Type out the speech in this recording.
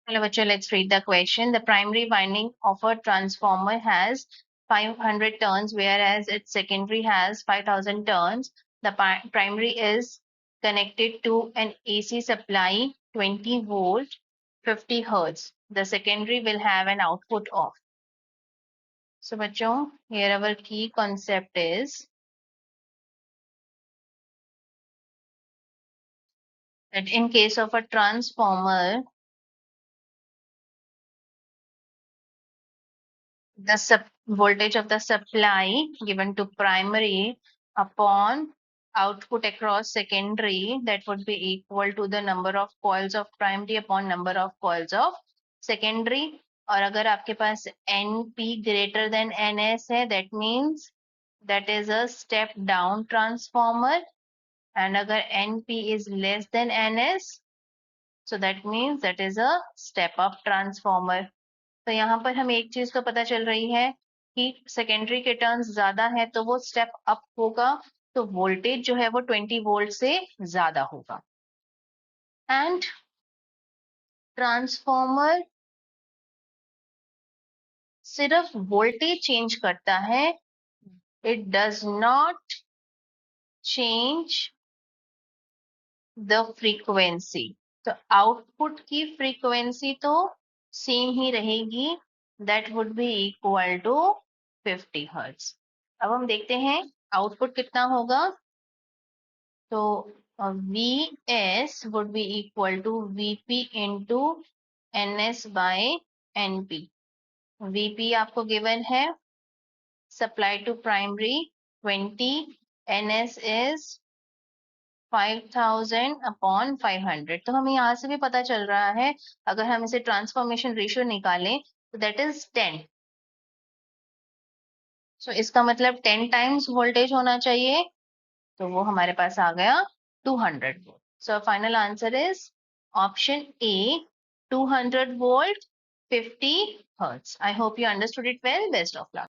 Hello, bachcho, let's read the question. The primary winding of a transformer has 500 turns, whereas its secondary has 5,000 turns. The primary is connected to an AC supply 20 volt, 50 hertz. The secondary will have an output of. So, bachcho, here our key concept is that in case of a transformer, the voltage of the supply given to primary upon output across secondary, that would be equal to the number of coils of primary upon number of coils of secondary. और अगर आपके पास NP greater than NS है, that means that is a step down transformer. And अगर NP is less than NS, so that means that is a step up transformer. तो यहाँ पर हमें एक चीज तो पता चल रही है कि सेकेंडरी के टर्न्स ज्यादा है तो वो स्टेप अप होगा, तो वोल्टेज जो है वो 20 वोल्ट से ज्यादा होगा. एंड ट्रांसफॉर्मर सिर्फ वोल्टेज चेंज करता है, it does not change the frequency. तो आउटपुट की फ्रीक्वेंसी तो सेम ही रहेगी, that would be equal to 50 hertz. अब हम देखते हैं आउटपुट कितना होगा. तो Vs would be equal to Vp into Ns by Np. Vp आपको गिवन है, supply to primary 20, Ns is 5000 upon 500. तो हमें यहाँ से भी पता चल रहा है, अगर हम इसे ट्रांसफॉर्मेशन रेशियो निकालें तो दैट इज 10. सो इसका मतलब 10 टाइम्स वोल्टेज होना चाहिए, तो वो हमारे पास आ गया 200 volt. So final answer is option A, 200 volt, 50 hertz. I hope you understood it well. Best of luck.